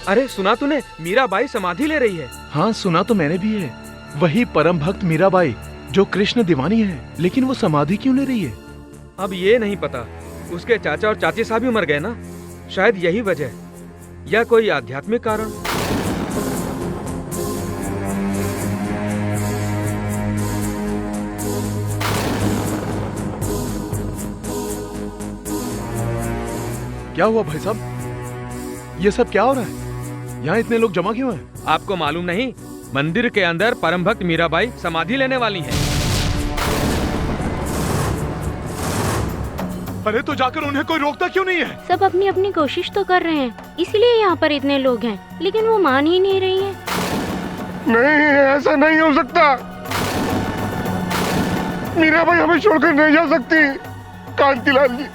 अरे सुना तूने, मीराबाई समाधि ले रही है। हाँ सुना तो मैंने भी है। वही परम भक्त मीराबाई जो कृष्ण दीवानी है, लेकिन वो समाधि क्यों ले रही है? अब ये नहीं पता, उसके चाचा और चाची साहब भी मर गए ना, शायद यही वजह, या कोई आध्यात्मिक कारण। क्या हुआ भाई साहब? ये सब क्या हो रहा है? यहाँ इतने लोग जमा क्यों हैं? आपको मालूम नहीं, मंदिर के अंदर परम भक्त मीराबाई समाधि लेने वाली हैं। अरे तो जाकर उन्हें कोई रोकता क्यों नहीं है? सब अपनी अपनी कोशिश तो कर रहे हैं, इसलिए यहाँ पर इतने लोग हैं, लेकिन वो मान ही नहीं रही है। नहीं, ऐसा नहीं हो सकता। मीराबाई हमें छोड़कर नहीं जा सकती। कांतिलाल जी,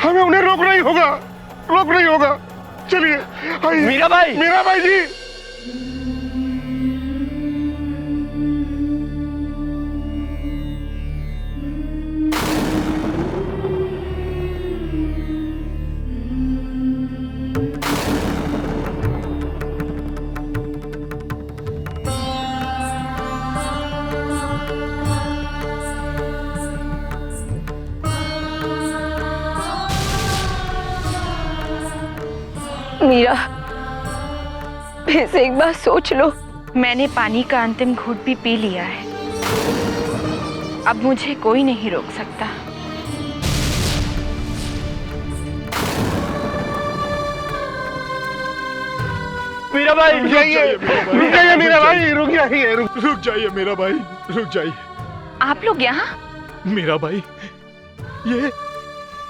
हमें उन्हें रोकना ही होगा, रोकना ही होगा। चलिए आइए। मीराबाई, मीराबाई जी। मीरा, फिर से एक बार सोच लो। मैंने पानी का अंतिम घूंट भी पी लिया है, अब मुझे कोई नहीं रोक सकता। मीराबाई, रुक जाइए मीराबाई, रुक जाइए, रुक जाइए मीराबाई, रुक जाइए। आप लोग यहाँ? मीराबाई,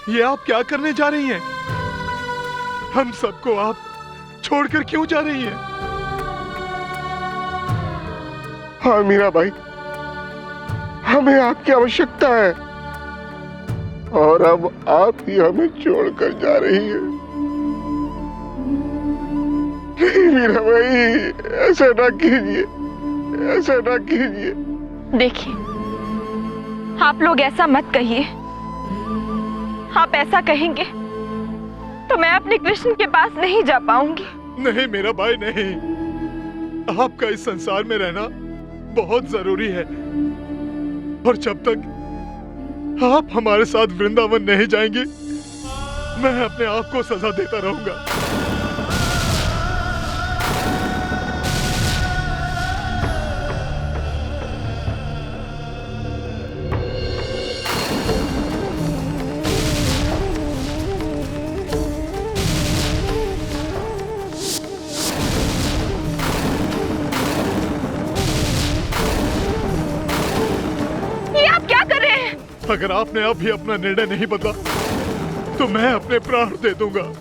ये आप क्या करने जा रही हैं? हम सबको आप छोड़कर क्यों जा रही हैं? हाँ मीराबाई, हमें आपकी आवश्यकता है और अब आप ही हमें छोड़कर जा रही है। नहीं मीराबाई, ऐसा ना कीजिए, ऐसा ना कीजिए। देखिए, आप लोग ऐसा मत कहिए। आप ऐसा कहेंगे तो मैं अपने कृष्ण के पास नहीं जा पाऊंगी। नहीं मीराबाई नहीं, आपका इस संसार में रहना बहुत जरूरी है, और जब तक आप हमारे साथ वृंदावन नहीं जाएंगे, मैं अपने आप को सजा देता रहूंगा। अगर आपने अभी अपना निर्णय नहीं बदला तो मैं अपने प्राण दे दूंगा।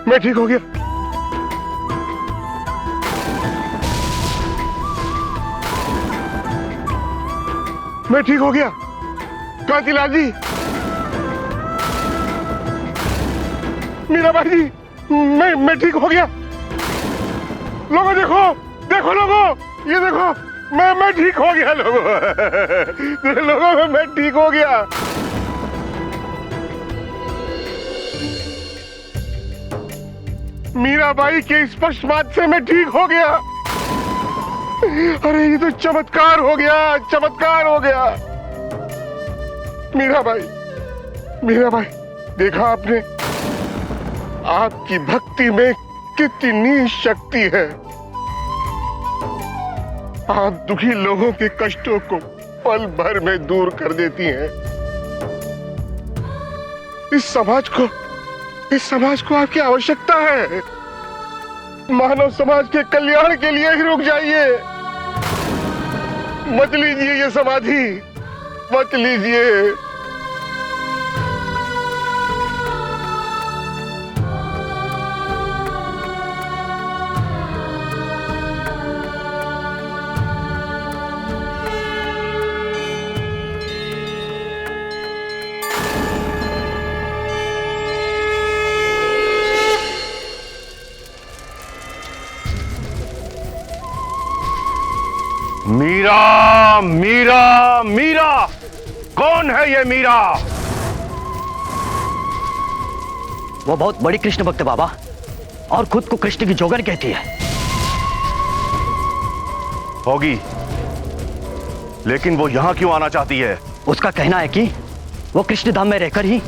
मैं ठीक हो गया। मैं ठीक हो गया कांतिलाल जी। मीराबाई जी, मैं ठीक हो गया। लोगों देखो, देखो लोगों, ये देखो, मैं ठीक हो गया। लोगों मैं ठीक हो गया। मीराबाई के स्पष्ट बात से मैं ठीक हो गया। अरे ये तो चमत्कार हो गया, चमत्कार हो गया। मीराबाई, मीराबाई, देखा आपने, आपकी भक्ति में कितनी शक्ति है। आप दुखी लोगों के कष्टों को पल भर में दूर कर देती हैं। इस समाज को आपकी आवश्यकता है। मानव समाज के कल्याण के लिए ही रुक जाइए। मत लीजिए ये समाधि, मत लीजिए। मीरा, मीरा, मीरा, कौन है ये मीरा? वो बहुत बड़ी कृष्ण भक्त बाबा, और खुद को कृष्ण की जोगन कहती है। होगी, लेकिन वो यहां क्यों आना चाहती है? उसका कहना है कि वो कृष्ण धाम में रहकर ही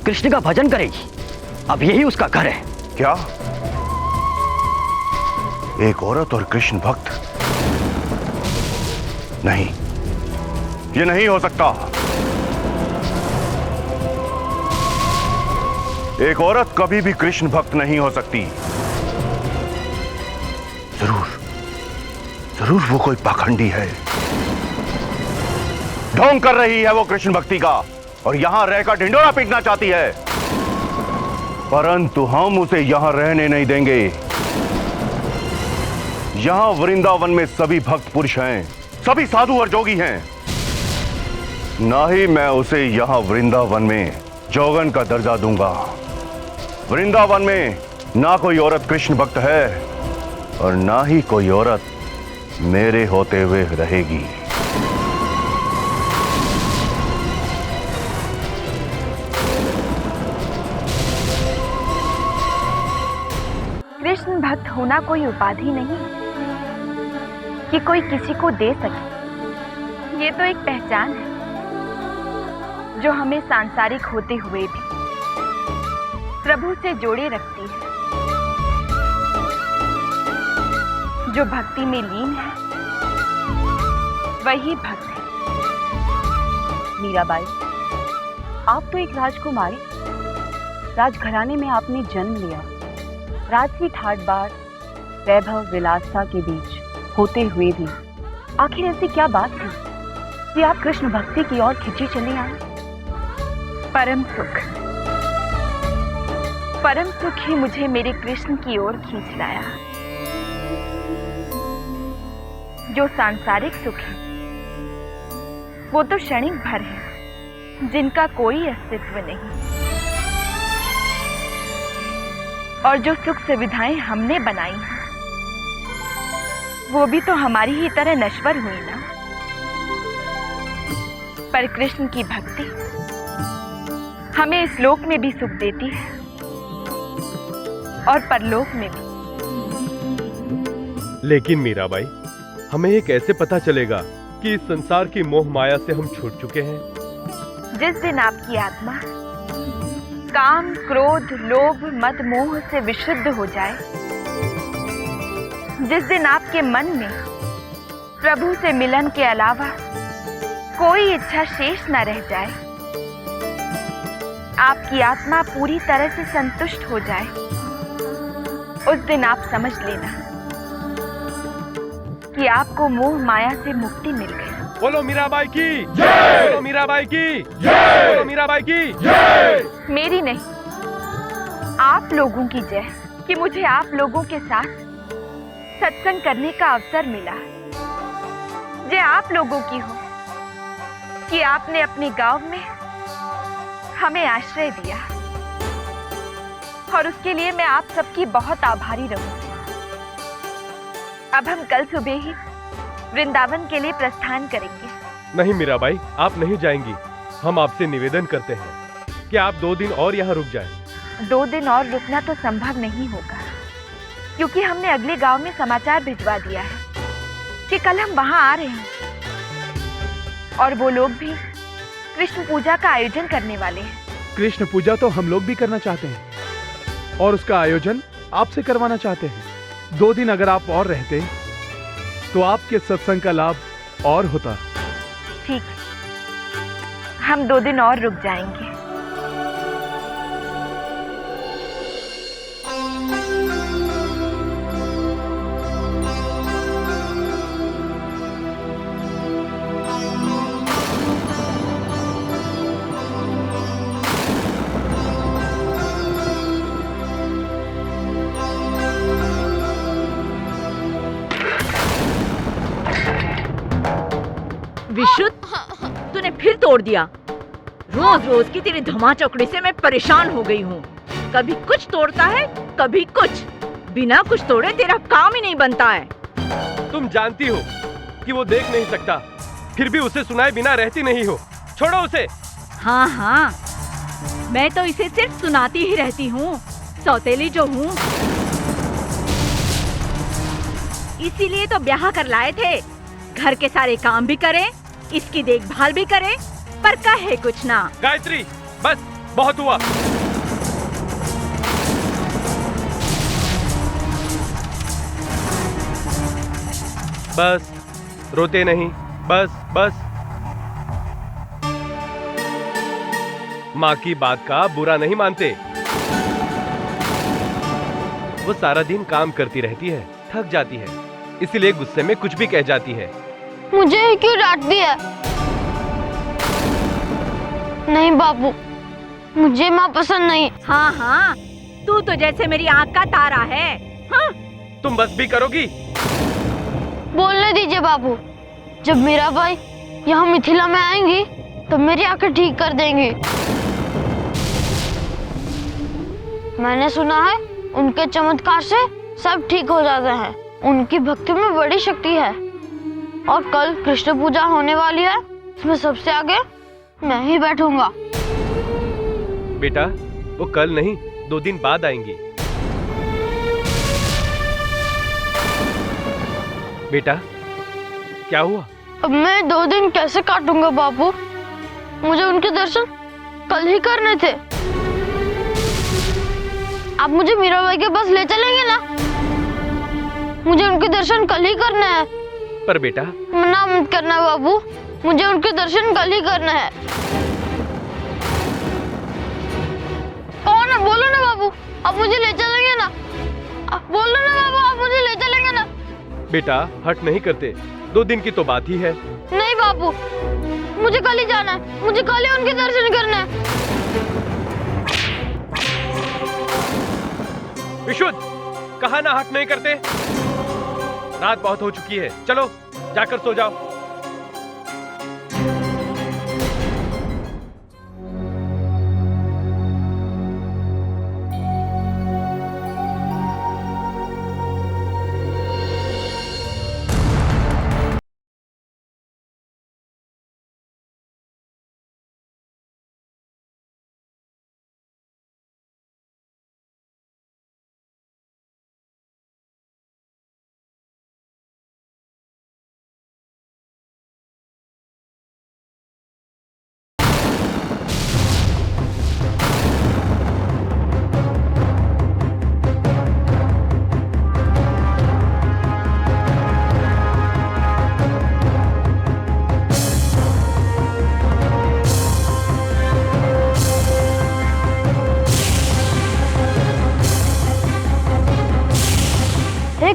कृष्ण का भजन करेगी। अब यही उसका घर है। क्या? एक औरत और कृष्ण भक्त? नहीं, ये नहीं हो सकता। एक औरत कभी भी कृष्ण भक्त नहीं हो सकती। जरूर वो कोई पाखंडी है। ढोंग कर रही है वो कृष्ण भक्ति का, और यहां रहकर ढिंडोरा पीटना चाहती है। परंतु हम उसे यहां रहने नहीं देंगे। यहां वृंदावन में सभी भक्त पुरुष हैं, सभी साधु और जोगी हैं। ना ही मैं उसे यहां वृंदावन में जोगन का दर्जा दूंगा। वृंदावन में ना कोई औरत कृष्ण भक्त है, और ना ही कोई औरत मेरे होते हुए रहेगी। कृष्ण भक्त होना कोई उपाधि नहीं कि कोई किसी को दे सके। ये तो एक पहचान है जो हमें सांसारिक होते हुए भी प्रभु से जोड़े रखती है। जो भक्ति में लीन है वही भक्त है। मीराबाई, आप तो एक राजकुमारी, राजघराने में आपने जन्म लिया। राजसी ठाट बाट, वैभव विलासता के बीच होते हुए भी आखिर ऐसी क्या बात थी कि आप कृष्ण भक्ति की ओर खिंची चली आई? परम सुख ही मुझे मेरे कृष्ण की ओर खींच लाया। जो सांसारिक सुख है वो तो क्षणिक भर है, जिनका कोई अस्तित्व नहीं। और जो सुख सुविधाएं हमने बनाई हैं वो भी तो हमारी ही तरह नश्वर हुई ना। पर कृष्ण की भक्ति हमें इस लोक में भी सुख देती है और परलोक में भी। लेकिन मीराबाई, हमें ये कैसे पता चलेगा कि इस संसार की मोह माया से हम छूट चुके हैं? जिस दिन आपकी आत्मा काम, क्रोध, लोभ, मद, मोह से विशुद्ध हो जाए, जिस दिन आपके मन में प्रभु से मिलन के अलावा कोई इच्छा शेष न रह जाए, आपकी आत्मा पूरी तरह से संतुष्ट हो जाए, उस दिन आप समझ लेना कि आपको मोह माया से मुक्ति मिल गई। बोलो मीराबाई की जय! बोलो मीराबाई की जय! बोलो मीराबाई की जय! मेरी नहीं, आप लोगों की जय कि मुझे आप लोगों के साथ सत्संग करने का अवसर मिला। जय आप लोगों की हो कि आपने अपने गांव में हमें आश्रय दिया, और उसके लिए मैं आप सबकी बहुत आभारी रहूंगी। अब हम कल सुबह ही वृंदावन के लिए प्रस्थान करेंगे। नहीं मीराबाई, आप नहीं जाएंगी। हम आपसे निवेदन करते हैं कि आप 2 दिन और यहाँ रुक जाएं। 2 दिन और रुकना तो संभव नहीं होगा, क्योंकि हमने अगले गांव में समाचार भिजवा दिया है कि कल हम वहां आ रहे हैं, और वो लोग भी कृष्ण पूजा का आयोजन करने वाले हैं। कृष्ण पूजा तो हम लोग भी करना चाहते हैं, और उसका आयोजन आपसे करवाना चाहते हैं। 2 दिन अगर आप और रहते तो आपके सत्संग का लाभ और होता। ठीक है, हम 2 दिन और रुक जाएंगे। विशुद्ध, तूने फिर तोड़ दिया। रोज रोज की तेरी धमा चौकड़ी से मैं परेशान हो गई हूँ। कभी कुछ तोड़ता है, कभी कुछ। बिना कुछ तोड़े तेरा काम ही नहीं बनता है। तुम जानती हो कि वो देख नहीं सकता, फिर भी उसे सुनाए बिना रहती नहीं हो। छोड़ो उसे। हाँ हाँ, मैं तो इसे सिर्फ सुनाती ही रहती हूँ, सौतेली जो हूँ। इसीलिए तो ब्याह कर लाए थे, घर के सारे काम भी करे, इसकी देखभाल भी करे, पर कहे कुछ ना। गायत्री, बस बहुत हुआ। बस रोते नहीं, बस बस। माँ की बात का बुरा नहीं मानते। वो सारा दिन काम करती रहती है, थक जाती है, इसीलिए गुस्से में कुछ भी कह जाती है। मुझे ही क्यों डांटती है? नहीं बाबू, मुझे माँ पसंद नहीं। हाँ हाँ, तू तो जैसे मेरी आँख का तारा है। हाँ? तुम बस भी करोगी? बोलने दीजिए बाबू, जब मीरा बाई यहाँ मिथिला में आएंगी तो मेरी आंखें ठीक कर देंगी। मैंने सुना है उनके चमत्कार से सब ठीक हो जाते हैं। उनकी भक्ति में बड़ी शक्ति है। और कल कृष्ण पूजा होने वाली है, इसमें सबसे आगे मैं ही बैठूंगा। बेटा, वो कल नहीं 2 दिन बाद आएंगी। बेटा, क्या हुआ? अब मैं 2 दिन कैसे काटूंगा बाबू? मुझे उनके दर्शन कल ही करने थे। आप मुझे मीराबाई के पास ले चलेंगे ना? मुझे उनके दर्शन कल ही करना है। पर बेटा, मना मत करना बाबू, मुझे उनके दर्शन कल ही करना है। कौन है? बोलो ना बाबू, आप मुझे ले चलेंगे ना? बोलो ना बाबू, आप मुझे ले चलेंगे ना? बेटा, हट नहीं करते, 2 दिन की तो बात ही है। नहीं बाबू, मुझे कल ही जाना है, मुझे कल ही उनके दर्शन करना है। विशुद्ध, कहा ना हट नहीं करते। रात बहुत हो चुकी है, चलो जाकर सो जाओ।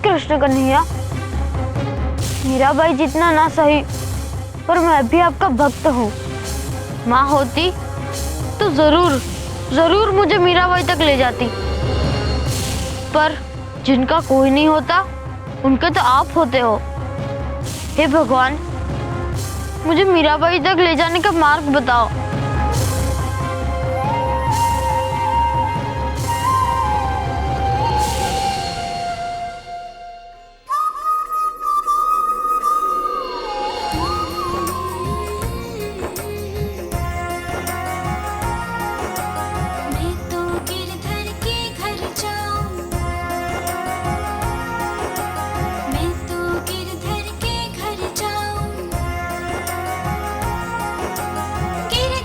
कृष्ण कन्हैया, मीराबाई जितना ना सही, पर मैं भी आपका भक्त हूँ। माँ होती तो जरूर मुझे मीराबाई तक ले जाती, पर जिनका कोई नहीं होता उनके तो आप होते हो। हे भगवान, मुझे मीराबाई तक ले जाने का मार्ग बताओ। गिरधर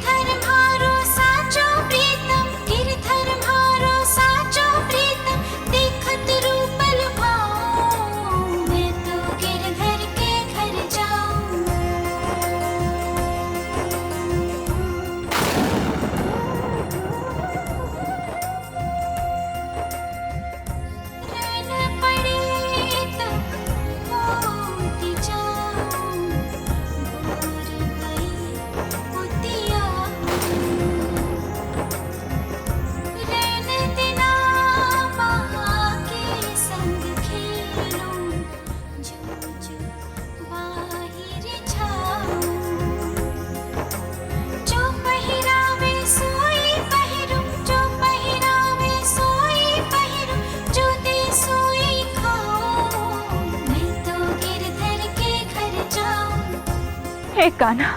हे कान्हा,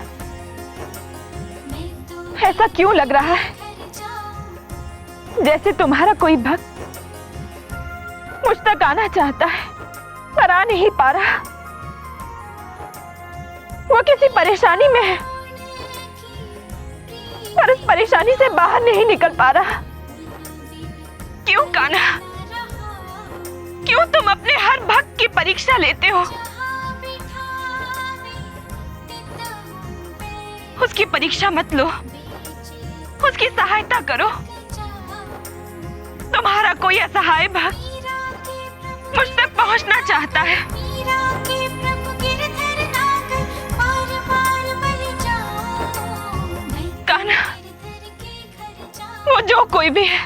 ऐसा क्यों लग रहा है जैसे तुम्हारा कोई भक्त मुझ तक आना चाहता है पर आ नहीं पा रहा? वो किसी परेशानी में है पर उस परेशानी से बाहर नहीं निकल पा रहा। क्यों कान्हा, क्यों तुम अपने हर भक्त की परीक्षा लेते हो? उसकी परीक्षा मत लो, उसकी सहायता करो। तुम्हारा कोई असहाय भक्त मुझ तक पहुंचना चाहता है। कान्हा, वो जो कोई भी है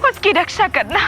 उसकी रक्षा करना।